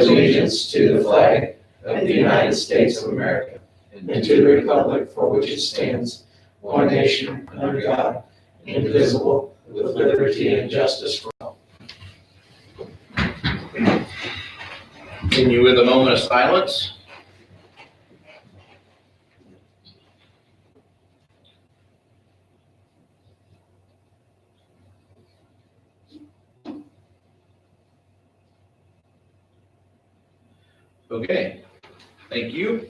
allegiance to the flag of the United States of America and to the republic for which it stands, one nation, under God, indivisible, with liberty and justice for all. Continue with a moment of silence. Okay, thank you.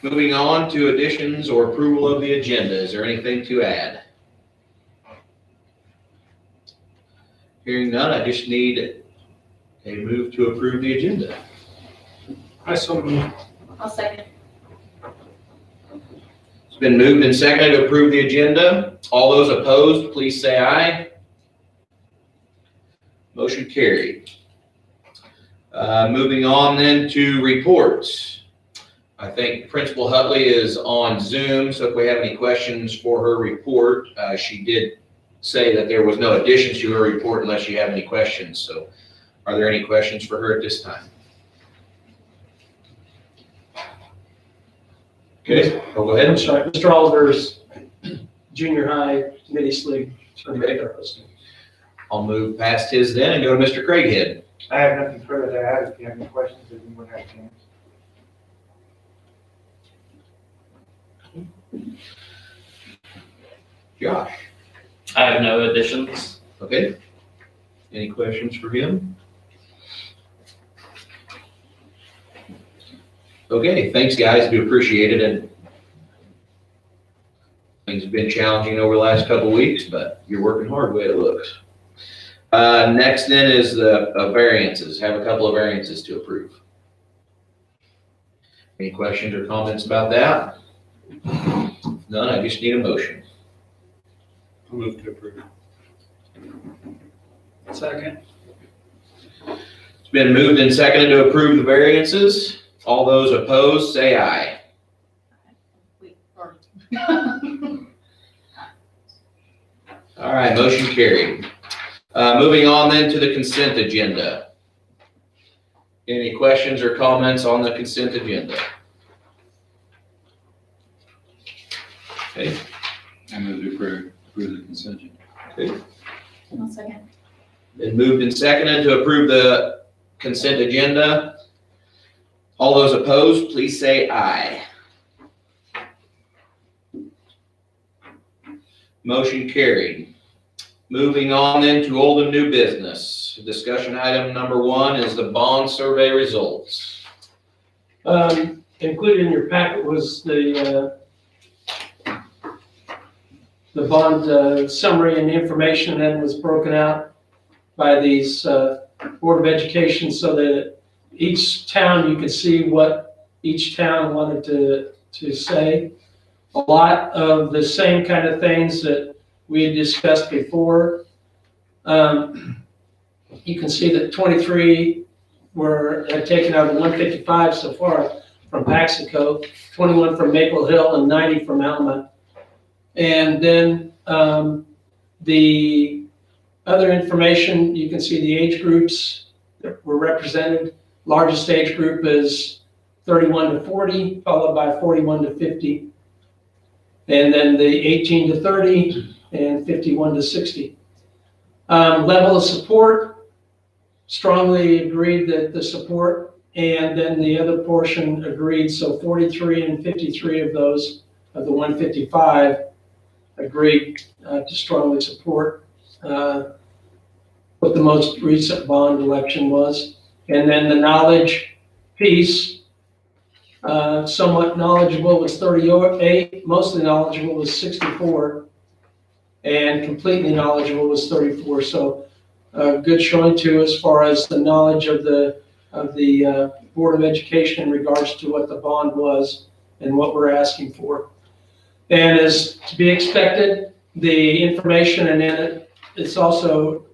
Moving on to additions or approval of the agenda. Is there anything to add? Hearing none, I just need a move to approve the agenda. I so move. I'll second. It's been moved and seconded to approve the agenda. All those opposed, please say aye. Motion carried. Moving on then to reports. I think Principal Hutley is on Zoom, so if we have any questions for her report, she did say that there was no additions to her report unless you have any questions. So are there any questions for her at this time? Okay, go ahead. I'm sorry, Mr. Oliver's junior high mini league tournament are hosting. I'll move past his then and go to Mr. Craighead. I have nothing further to add. If you have any questions, if you would have a chance. Josh. I have no additions. Okay. Any questions for him? Okay, thanks guys, do appreciate it. And things have been challenging over the last couple of weeks, but you're working hard the way it looks. Next then is the variances. Have a couple of variances to approve. Any questions or comments about that? None, I just need a motion. I'll move to approve. Second. It's been moved and seconded to approve the variances. All those opposed, say aye. All right, motion carried. Moving on then to the consent agenda. Any questions or comments on the consent agenda? Okay. I move to approve the consent agenda. Okay. I'll second. Been moved and seconded to approve the consent agenda. All those opposed, please say aye. Motion carried. Moving on then to old and new business. Discussion item number 1 is the bond survey results. Included in your packet was the bond summary and information, and was broken out by these Board of Education so that each town, you could see what each town wanted to say. A lot of the same kind of things that we had discussed before. You can see that 23 had taken out the 155 so far from Paxico, 21 from Maple Hill, and 90 from Alma. And then the other information, you can see the age groups that were represented. Largest age group is 31 to 40, followed by 41 to 50. And then the 18 to 30 and 51 to 60. Level of support, strongly agreed that the support, and then the other portion agreed. So 43 and 53 of those, of the 155, agreed to strongly support what the most recent bond election was. And then the knowledge piece, somewhat knowledgeable was 38, mostly knowledgeable was 64, and completely knowledgeable was 34. So good showing too as far as the knowledge of the Board of Education in regards to what the bond was and what we're asking for. And as to be expected, the information and then it's also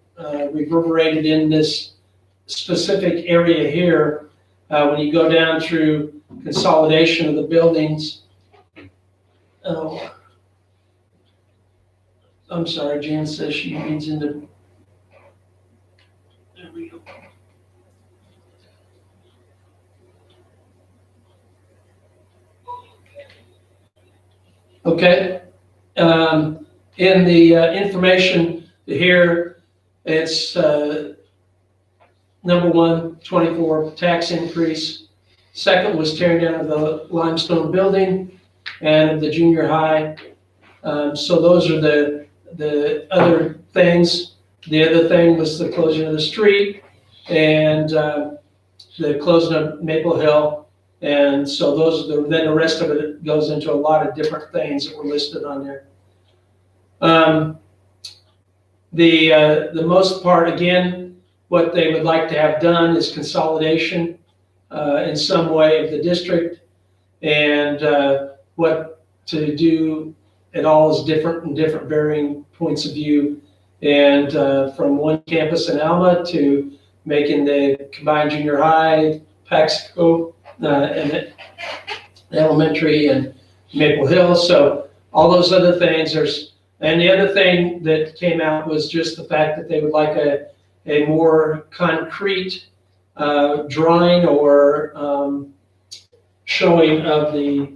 reverberated in this specific area here. When you go down through consolidation of the buildings. Oh, I'm sorry, Jan says she reads into. There we go. Okay. In the information here, it's number one, 24 tax increase. Second was tearing down the limestone building and the junior high. So those are the other things. The other thing was the closing of the street and the closing of Maple Hill. And so then the rest of it goes into a lot of different things that were listed on there. The most part, again, what they would like to have done is consolidation in some way of the district, and what to do it all is different in different varying points of view. And from one campus in Alma to making the combined junior high, Paxico, and elementary and Maple Hill. So all those other things, and the other thing that came out was just the fact that they would like a more concrete drawing or showing of the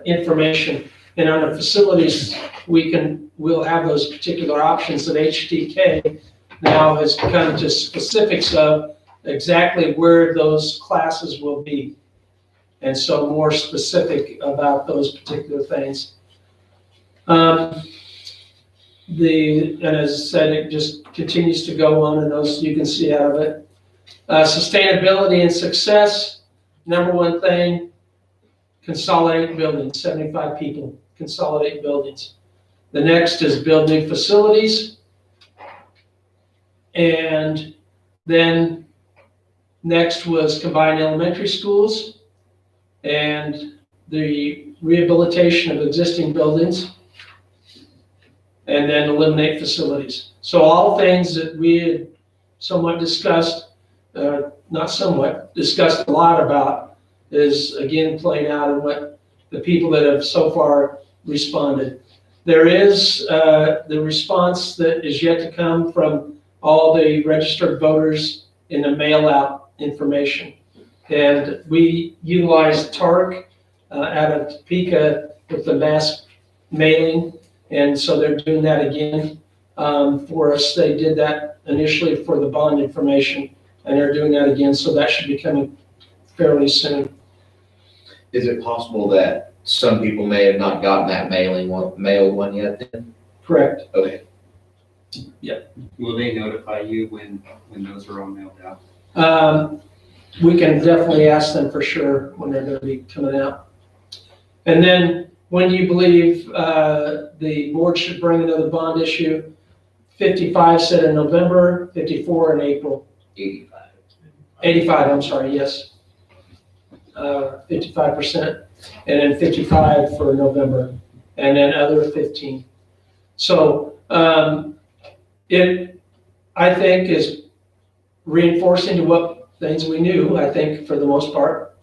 information. And on the facilities, we'll have those particular options that HTK now has come to specifics of exactly where those classes will be. And so more specific about those particular things. And as I said, it just continues to go on, and those you can see out of it. Sustainability and success, number one thing, consolidate buildings, 75 people, consolidate buildings. The next is build new facilities. And then next was combine elementary schools and the rehabilitation of existing buildings, and then eliminate facilities. So all things that we had somewhat discussed, discussed a lot about, is again playing out in what the people that have so far responded. There is the response that is yet to come from all the registered voters in the mail-out information. And we utilized TARC out of Topeka with the mass mailing, and so they're doing that again for us. They did that initially for the bond information, and they're doing that again, so that should be coming fairly soon. Is it possible that some people may have not gotten that mailed one yet then? Correct. Okay. Will they notify you when those are all mailed out? We can definitely ask them for sure when they're going to be coming out. And then when you believe the board should bring another bond issue, 55 said in November, 54 in April. 85, I'm sorry, yes. 55%, and then 55 for November, and then other 15. So it, I think, is reinforcing to what things we knew, I think, for the most part,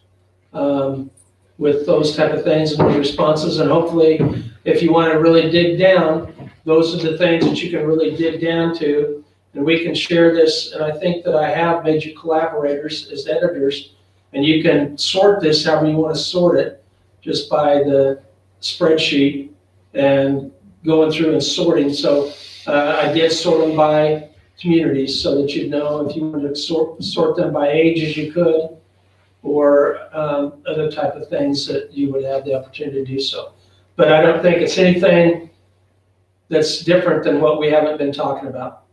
with those type of things and those responses. And hopefully, if you want to really dig down, those are the things that you can really dig down to, and we can share this. And I think that I have made you collaborators as editors, and you can sort this however you want to sort it, just by the spreadsheet and going through and sorting. So I did sort them by communities so that you'd know if you wanted to sort them by ages, you could, or other type of things that you would have the opportunity to do so. But I don't think it's anything that's different than what we haven't been talking about.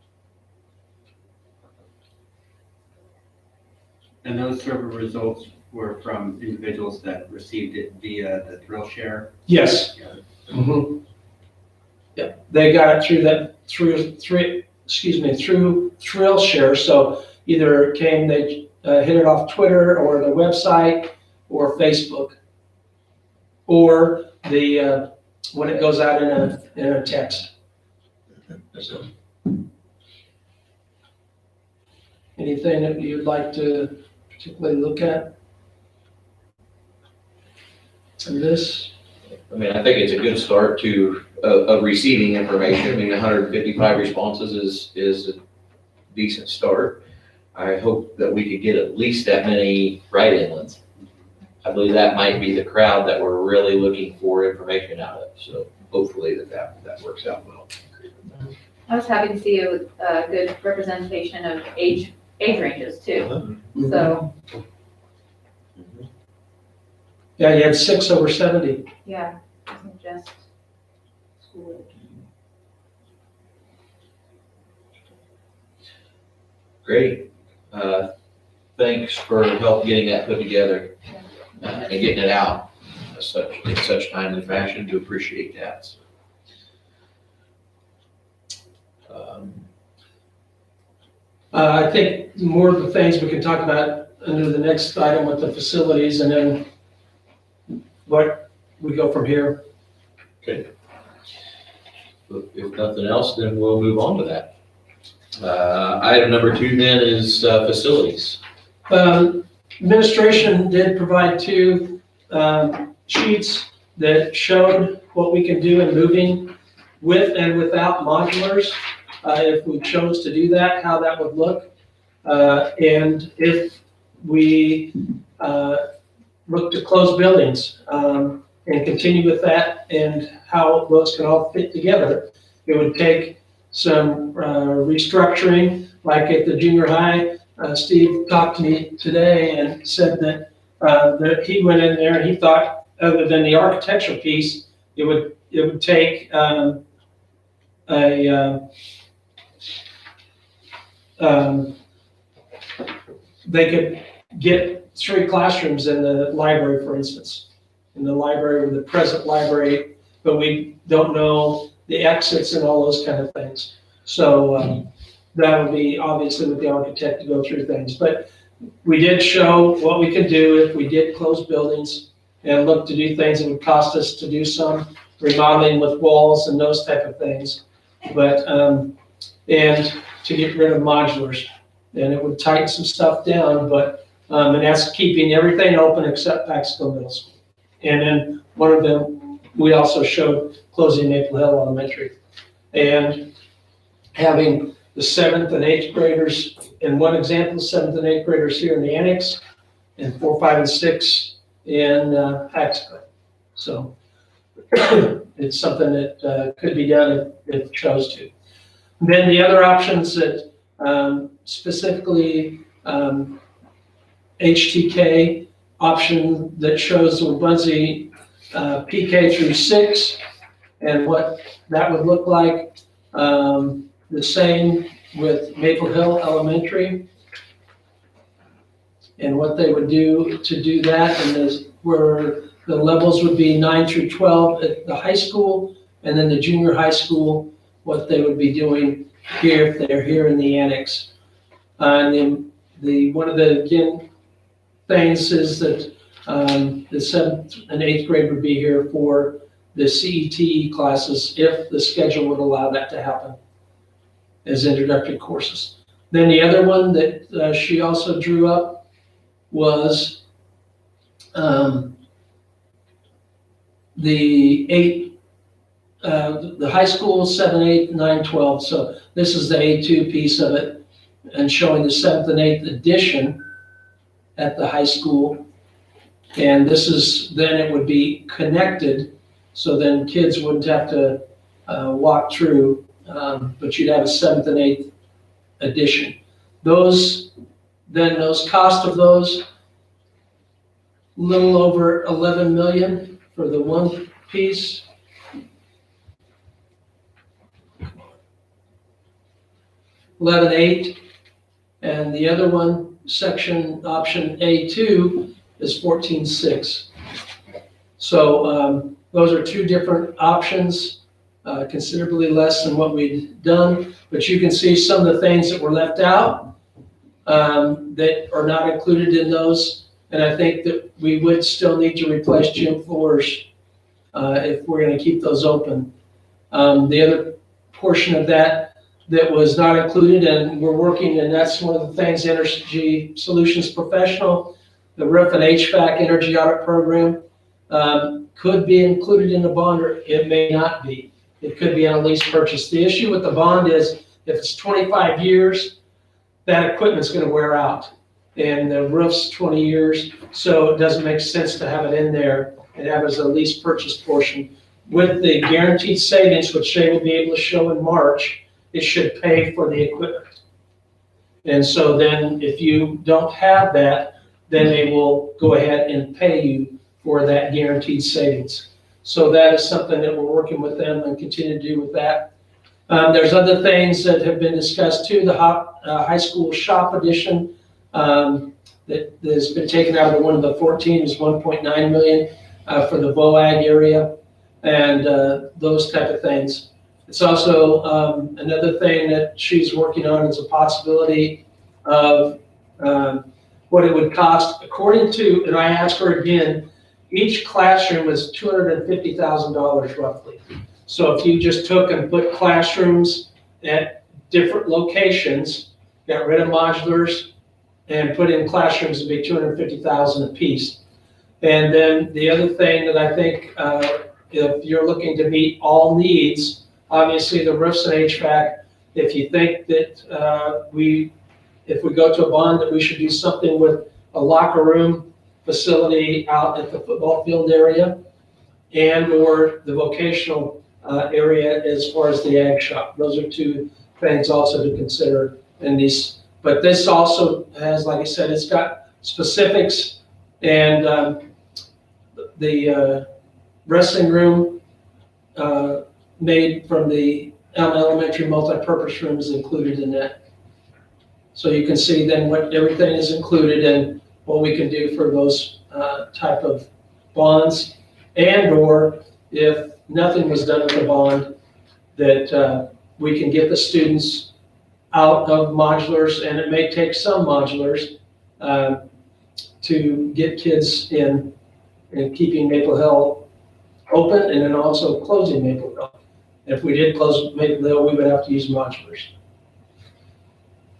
And those survey results were from individuals that received it via the Thrill Share? Yes. Mm-hmm. Yeah, they got it through Thrill Share. So either they hit it off Twitter or the website or Facebook, or the when it goes out in a text. So, anything that you'd like to particularly look at in this? I mean, I think it's a good start to of receiving information. I mean, 155 responses is a decent start. I hope that we could get at least that many write-in ones. I believe that might be the crowd that we're really looking for information out of. So hopefully that works out well. I was happy to see a good representation of age ranges too. So, Yeah, you had 6 over 70. yeah, it wasn't just school age. Great. Thanks for help getting that put together and getting it out in such timely fashion. Do appreciate that. I think more of the things we can talk about under the next item with the facilities, and then what we go from here. If nothing else, then we'll move on to that. Item number 2 then is facilities. Administration did provide 2 sheets that showed what we can do in moving with and without modulars. If we chose to do that, how that would look. And if we look to close buildings and continue with that and how those can all fit together, it would take some restructuring, like at the junior high. Steve talked to me today and said that he went in there and he thought, other than the architectural piece, it would take they could get 3 classrooms in the library, for instance, in the library, or the present library, but we don't know the exits and all those kind of things. So that would be obviously with the architect to go through things. But we did show what we could do if we did close buildings and look to do things that would cost us to do some remodeling with walls and those type of things. But, and to get rid of modulars. And it would tighten some stuff down, but, and that's keeping everything open except Paxico Middle School. And then one of them, we also showed closing Maple Hill Elementary. And having the 7th and 8th graders, in one example, 7th and 8th graders here in the annex, and 4, 5, and 6 in Paxico. So it's something that could be done if chose to. Then the other options that specifically HTK option that shows the Wabunsee PK through 6 and what that would look like. The same with Maple Hill Elementary and what they would do to do that, and where the levels would be 9 through 12 at the high school, and then the junior high school, what they would be doing here if they're here in the annex. And then one of the, again, things is that the 7th and 8th grade would be here for the CET classes if the schedule would allow that to happen as introductory courses. Then the other one that she also drew up was the high school 7, 8, 9, 12. So this is the A2 piece of it, and showing the 7th and 8th edition at the high school. And this is, then it would be connected, so then kids wouldn't have to walk through, but you'd have a 7th and 8th edition. Those cost of those, little over 11 million for the one piece. $11,800, and the other one, section option A2, is $14,600. So those are 2 different options, considerably less than what we'd done, but you can see some of the things that were left out that are not included in those, and I think that we would still need to replace gym floors if we're going to keep those open. The other portion of that was not included, and we're working, and that's one of the things, Energy Solutions Professional, the roof and HVAC energy audit program, could be included in the bond, or it may not be. It could be on a lease purchase. The issue with the bond is if it's 25 years, that equipment's going to wear out. and the roof's 20 years, so it doesn't make sense to have it in there and have it as a lease purchase portion. With the guaranteed savings, which they will be able to show in March, it should pay for the equipment. And so then if you don't have that, then they will go ahead and pay you for that guaranteed savings. So that is something that we're working with them and continue to do with that. There's other things that have been discussed too. The high school shop edition that has been taken out of one of the 14 is 1.9 million for the BOAG area and those type of things. It's also another thing that she's working on is a possibility of what it would cost according to, and I asked her again, each classroom was $250,000 roughly. So if you just took and put classrooms at different locations, got rid of modulars, and put in classrooms, it'd be $250,000 a piece. And then the other thing that I think, if you're looking to meet all needs, obviously the roofs and HVAC, if you think that if we go to a bond, that we should do something with a locker room facility out at the football field area and or the vocational area as far as the ag shop. Those are two things also to consider in these. But this also has, like I said, it's got specifics and the wrestling room made from the elementary multi-purpose room is included in that. So you can see then what everything is included and what we can do for those type of bonds, and or if nothing was done with the bond, that we can get the students out of modulars, and it may take some modulars to get kids in and keeping Maple Hill open, and then also closing Maple Hill. If we did close Maple Hill, we would have to use modulars.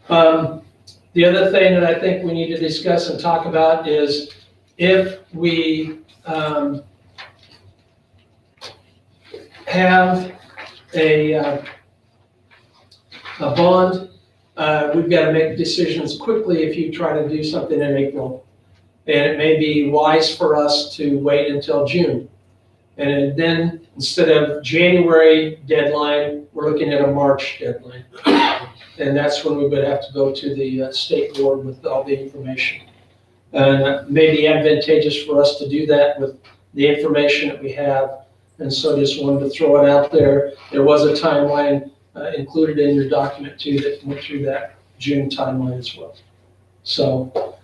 The other thing that I think we need to discuss and talk about is if we have a bond, we've got to make decisions quickly if you try to do something in April. And it may be wise for us to wait until June. And then instead of January deadline, we're looking at a March deadline. And that's when we would have to go to the state board with all the information. And it may be advantageous for us to do that with the information that we have. And so just wanted to throw it out there. There was a timeline included in your document too that went through that June timeline as well. So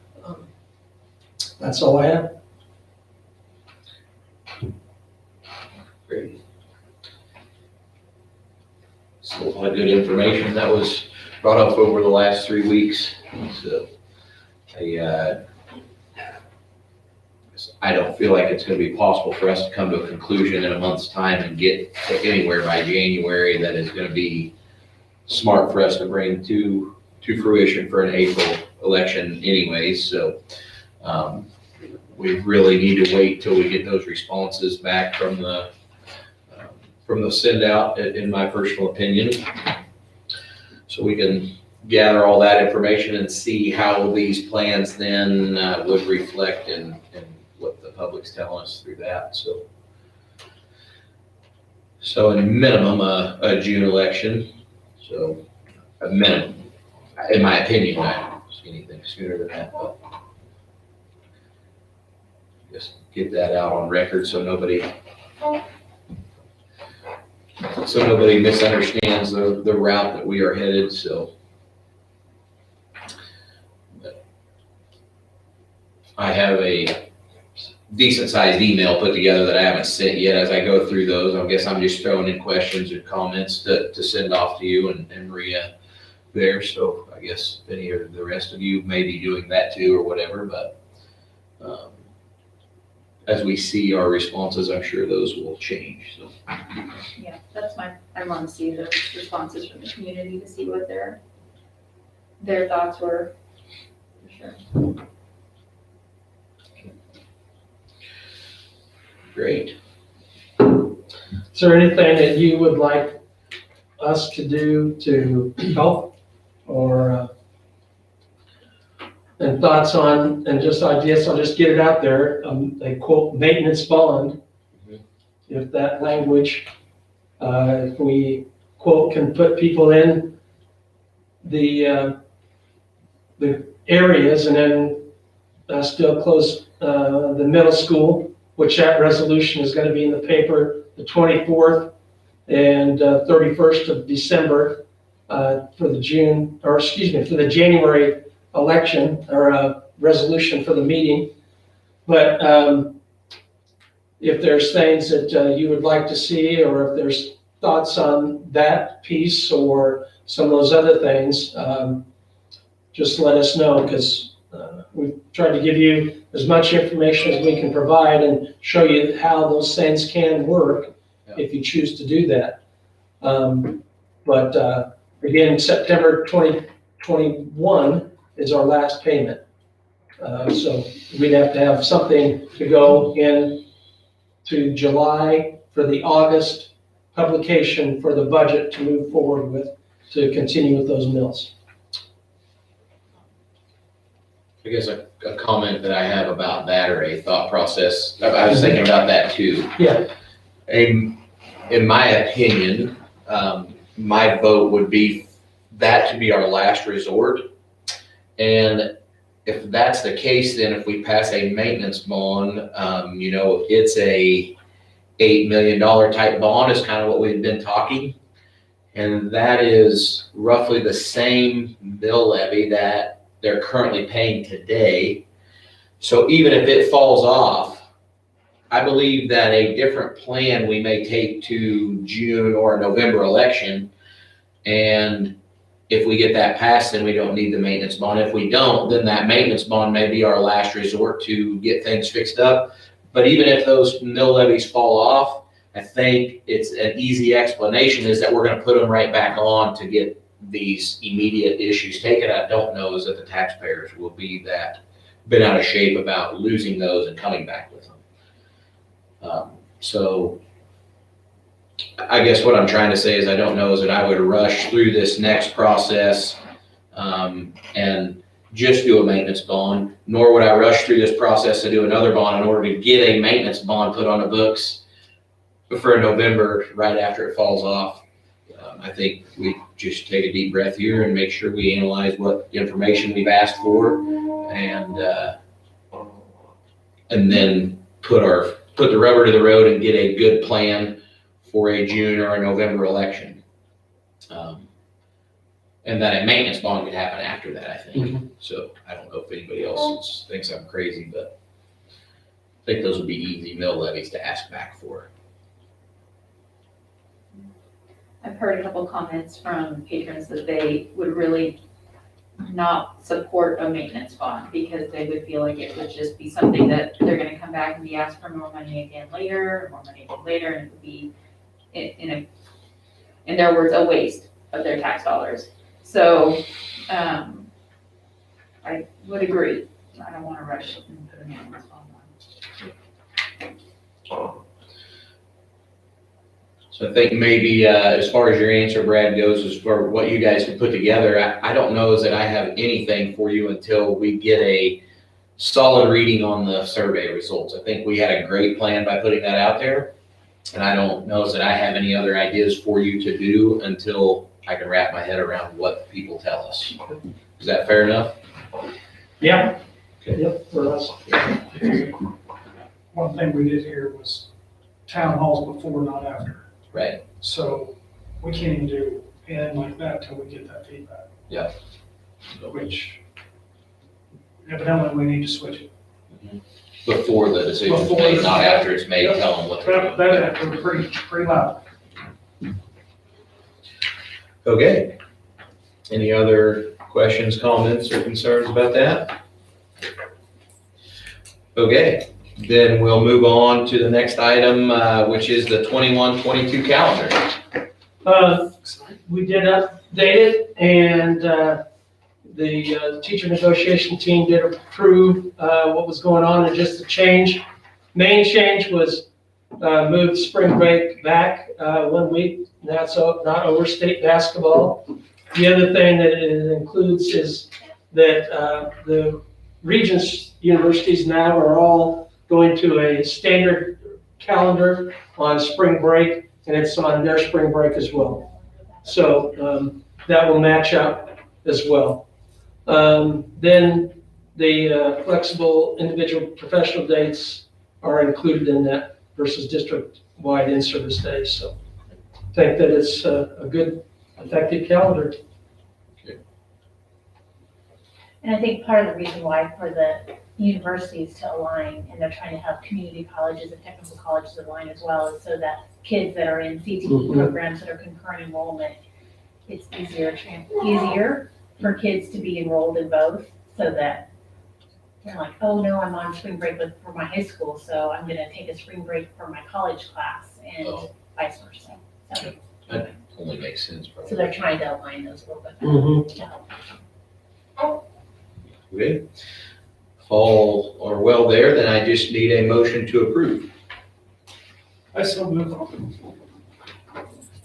that's all I have. Great. So a lot of good information that was brought up over the last 3 weeks. So I don't feel like it's going to be possible for us to come to a conclusion in a month's time and get anywhere by January that is going to be smart for us to bring to fruition for an April election anyways. So we really need to wait till we get those responses back from the send out, in my personal opinion. So we can gather all that information and see how these plans then would reflect in what the public's telling us through that. So in minimum, a June election. So a minimum, in my opinion, I don't see anything sooner than that, but just get that out on record so nobody misunderstands the route that we are headed. So but I have a decent sized email put together that I haven't sent yet. As I go through those, I guess I'm just throwing in questions and comments to send off to you and Maria there. So I guess any of the rest of you may be doing that too or whatever, but as we see our responses, I'm sure those will change. So Yeah, I want to see the responses from the community to see what their thoughts were, for sure. great. Is there anything that you would like us to do to help or and thoughts on, and just ideas, I'll just get it out there, they quote maintenance bond. If that language, if we quote, can put people in the areas and then still close the middle school, which that resolution is gonna be in the paper the 24th and 31st of December for the for the January election or resolution for the meeting. But if there's things that you would like to see, or if there's thoughts on that piece or some of those other things, just let us know, because we've tried to give you as much information as we can provide and show you how those things can work if you choose to do that. But again, September 2021 is our last payment. So we'd have to have something to go in to July for the August publication for the budget to move forward with, to continue with those mills. I guess a comment that I have about that, or a thought process, I was thinking about that too. Yeah. In my opinion, my vote would be that to be our last resort. And if that's the case, then if we pass a maintenance bond, it's a $8 million type bond is kind of what we've been talking. And that is roughly the same mill levy that they're currently paying today. So even if it falls off, I believe that a different plan we may take to June or November election. And if we get that passed, then we don't need the maintenance bond. If we don't, then that maintenance bond may be our last resort to get things fixed up. But even if those mill levies fall off, I think it's an easy explanation is that we're gonna put them right back on to get these immediate issues taken. I don't know is that the taxpayers will be that been out of shape about losing those and coming back with them. So I guess what I'm trying to say is I don't know is that I would rush through this next process and just do a maintenance bond, nor would I rush through this process to do another bond in order to get a maintenance bond put on the books for November right after it falls off. I think we just take a deep breath here and make sure we analyze what information we've asked for and then put the rubber to the road and get a good plan for a June or a November election. And that a maintenance bond could happen after that, I think. So I don't know if anybody else thinks I'm crazy, but I think those would be easy mill levies to ask back for. I've heard a couple comments from patrons that they would really not support a maintenance bond because they would feel like it would just be something that they're gonna come back and be asked for more money again later, and it would be in their words, a waste of their tax dollars. So, I would agree. I don't wanna rush and put a maintenance bond on. So I think maybe as far as your answer, Brad, goes as for what you guys can put together, I don't know is that I have anything for you until we get a solid reading on the survey results. I think we had a great plan by putting that out there. And I don't know is that I have any other ideas for you to do until I can wrap my head around what people tell us. Is that fair enough? Yeah. Okay. Yep, for us. One thing we did here was town halls before, not after. Right. So we can't even do anything like that till we get that feedback. Yeah. Which evidently we need to switch it. Before the decision's Before made, the- not after it's made, tell them what they're That doing. was pretty loud. Okay. Any other questions, comments, or concerns about that? Okay, then we'll move on to the next item, which is the 21-22 calendar. We did update it, and the teacher negotiation team did approve what was going on, and just the change. Main change was moved spring break back 1 week. That's not over state basketball. The other thing that it includes is that the Regents universities now are all going to a standard calendar on spring break, and it's on their spring break as well. So that will match up as well. Then the flexible individual professional dates are included in that versus district-wide in-service days. So I think that it's a good, effective calendar. And I think part of the reason why for the universities to align, and they're trying to have community colleges and technical colleges align as well, is so that kids that are in CTE programs that are concurrent enrollment, it's easier for kids to be enrolled in both, so that they're like, oh no, I'm on spring break for my high school, so I'm gonna take a spring break for my college class, and vice versa. So, That only makes sense, so probably. they're trying to align those a little bit better. to help. Okay. All are well there, then I just need a motion to approve. I so move.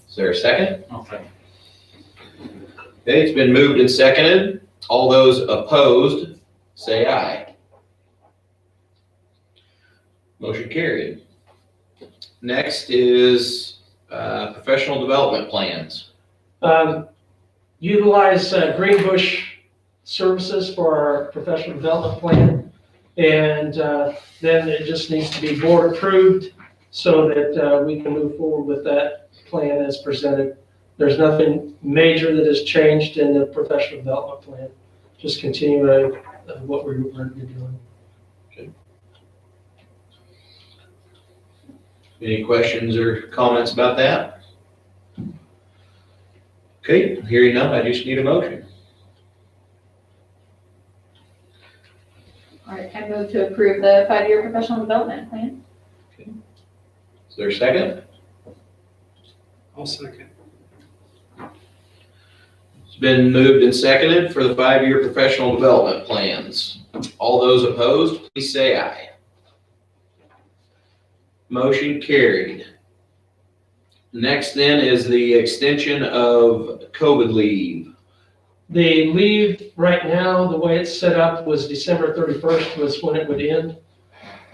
Is there a second? I'll second. Okay, it's been moved and seconded. All those opposed, say aye. Motion carried. Next is professional development plans. Utilize Greenbush services for our professional development plan. And then it just needs to be board approved so that we can move forward with that plan as presented. There's nothing major that has changed in the professional development plan. Just continue what we're doing. Any questions or comments about that? Okay, hearing none, I just need a motion. All right, I move to approve the 5-year professional development plan. Is there a second? I'll second. It's been moved and seconded for the 5-year professional development plans. All those opposed, please say aye. Motion carried. Next then is the extension of COVID leave. The leave right now, the way it's set up was December 31st was when it would end.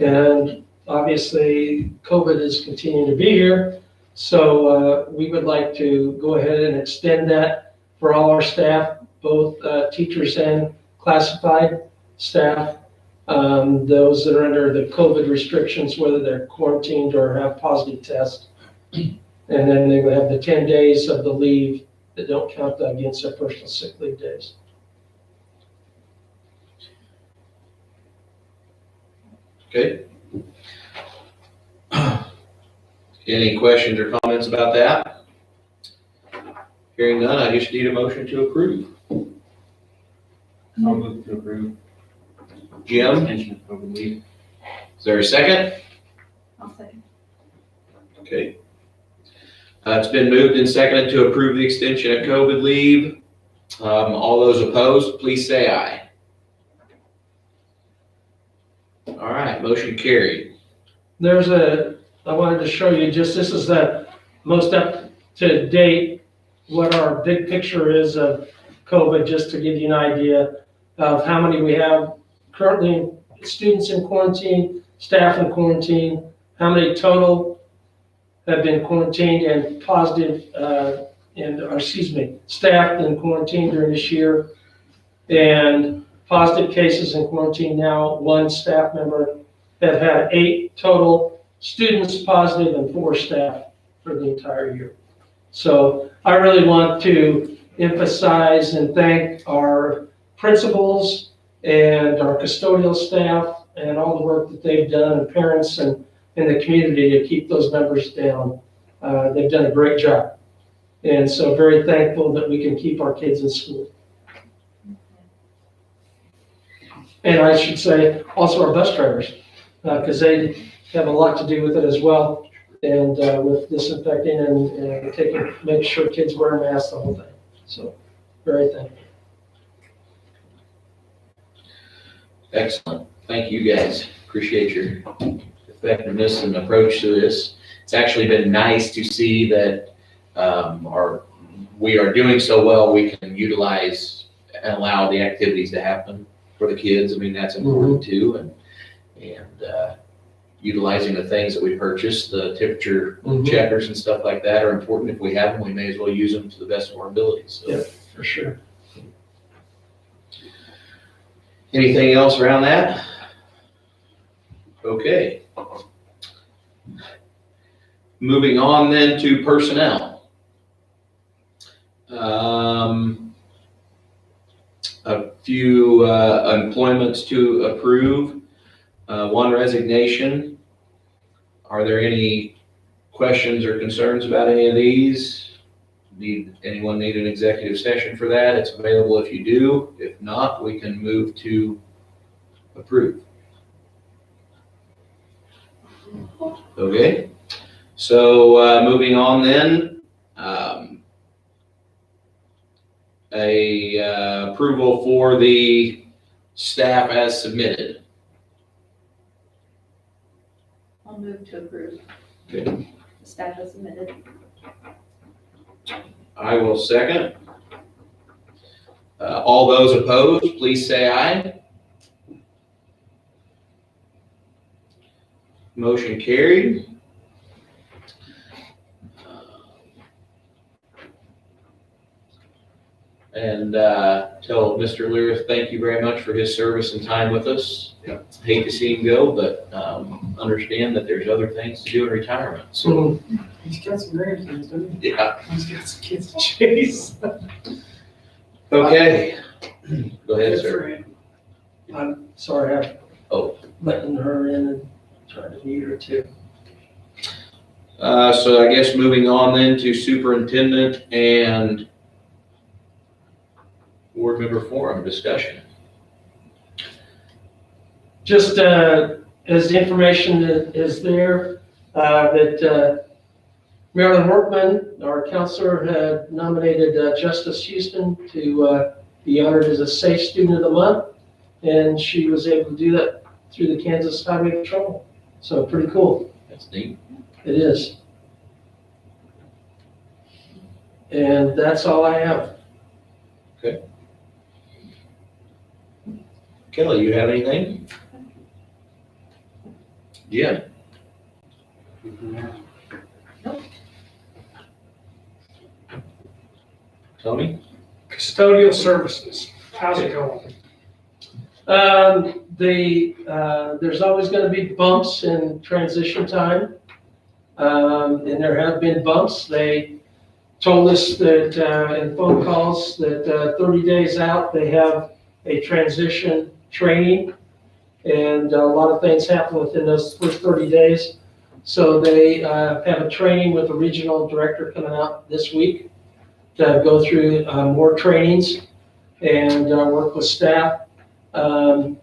And obviously COVID is continuing to be here. So we would like to go ahead and extend that for all our staff, both teachers and classified staff. Those that are under the COVID restrictions, whether they're quarantined or have positive tests. And then they would have the 10 days of the leave that don't count against their personal sick leave days. Okay. Any questions or comments about that? Hearing none, I just need a motion to approve. I'll move to approve. Jim, Extension of COVID leave. is there a second? I'll second. Okay. It's been moved and seconded to approve the extension of COVID leave. All those opposed, please say aye. All right, motion carried. I wanted to show you just, this is the most up to date, what our big picture is of COVID, just to give you an idea of how many we have currently, students in quarantine, staff in quarantine, how many total have been quarantined and positive, staff in quarantine during this year, and positive cases in quarantine now. 1 staff member have had 8 total students positive and 4 staff for the entire year. So I really want to emphasize and thank our principals and our custodial staff and all the work that they've done, and parents and in the community to keep those numbers down. They've done a great job. And so very thankful that we can keep our kids in school. And I should say also our bus drivers, because they have a lot to do with it as well. And with disinfecting and make sure kids wear masks, the whole thing. So very thankful. Excellent. Thank you, guys. Appreciate your effectiveness and approach to this. It's actually been nice to see that we are doing so well, we can utilize and allow the activities to happen for the kids. I mean, that's important too. And utilizing the things that we purchased, the temperature checkers and stuff like that are important. If we have them, we may as well use them to the best of our abilities. So. Yep, for sure. Anything else around that? Okay. Moving on then to personnel. A few employments to approve, one resignation. Are there any questions or concerns about any of these? Anyone need an executive session for that? It's available if you do. If not, we can move to approve. Okay, so moving on then, approval for the staff as submitted. I'll move to approve. Okay. The staff has submitted. I will second. All those opposed, please say aye. Motion carried. And tell Mr. Lewis, thank you very much for his service and time with us. Hate to see him go, but understand that there's other things to do in retirement. So, He's got some grandkids, doesn't he? yeah. He's got some kids to chase. Okay. Go ahead, Good sir. for him. I'm sorry, I'm Oh. letting her in and trying to mute her too. So I guess moving on then to superintendent and board member forum discussion. Just as the information that is there, that Marilyn Workman, our counselor, had nominated Justice Houston to be honored as a Safe Student of the Month, and she was able to do that through the Kansas Highway Patrol. So pretty cool. That's neat. It is. And that's all I have. Kelly, you have anything? Yeah. Tony? Custodial services, how's it going? There's always gonna be bumps in transition time. And there have been bumps. They told us that, in phone calls, that 30 days out, they have a transition training. And a lot of things happen within those first 30 days. So they have a training with the regional director coming out this week to go through more trainings and work with staff. The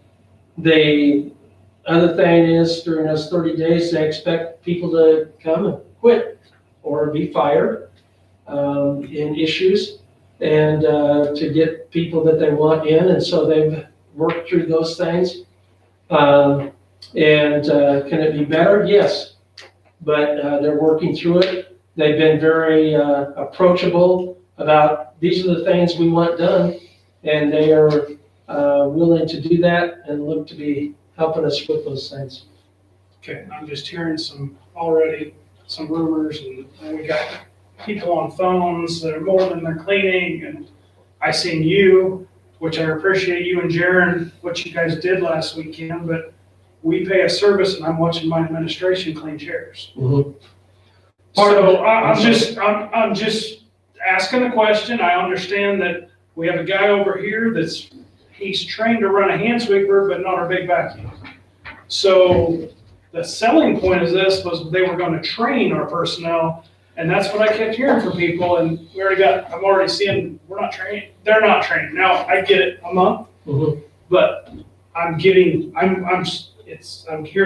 other thing is during those 30 days, they expect people to come and quit or be fired in issues and to get people that they want in. And so they've worked through those things. And can it be better? Yes, but they're working through it. They've been very approachable about these are the things we want done, and they are willing to do that and look to be helping us with those things. Okay, I'm just hearing some rumors, and we got people on phones that are more than they're cleaning, and I seen you, which I appreciate you and Jaron, what you guys did last weekend, but we pay a service and I'm watching my administration clean chairs. Mm-hmm. So I'm just asking the question. I understand that we have a guy over here he's trained to run a hand sweeper, but not our big vacuum. So the selling point of this was they were going to train our personnel, and that's what I kept hearing from people. And I'm already seeing we're not trained. They're not trained. Now I get it a month, but I'm hearing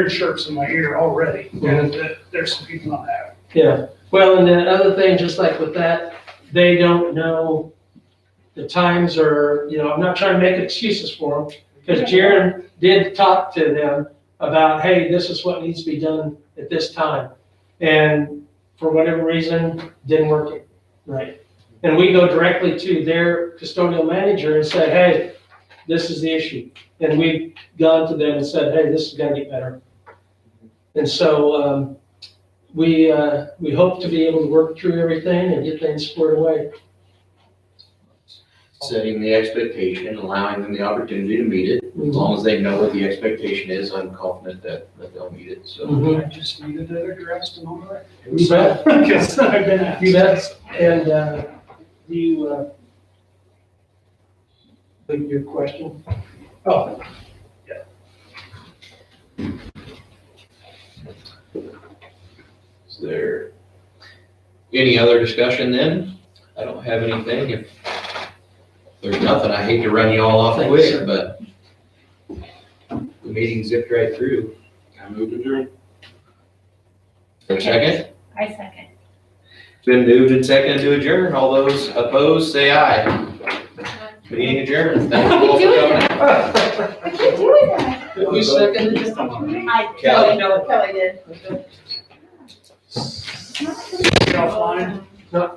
chirps in my ear already, and there's some people not having. Yeah, well, and the other thing, just like with that, they don't know the times or, I'm not trying to make excuses for them, because Jaron did talk to them about, hey, this is what needs to be done at this time. And for whatever reason, didn't work it right. And we go directly to their custodial manager and say, hey, this is the issue. And we've gone to them and said, hey, this is gonna get better. And so, we hope to be able to work through everything and get things squared away. Setting the expectation, allowing them the opportunity to meet it. As long as they know what the expectation is, I'm confident that they'll meet it, so. Mhm. I just needed it addressed and all that. You bet. Because I've been asked. You bet. And, do you, think your question? Oh, Is there any other discussion then? I don't have anything. If there's nothing, I hate to run you all off Thanks, quick, sir. but the meeting zipped right through. I move to adjourn. For a second, I second. it's been moved and seconded to adjourn. All those opposed, say aye. Meeting adjourned. Thank you all for coming. I keep doing that. who seconded it? Kelly. Kelly did. Offline. No,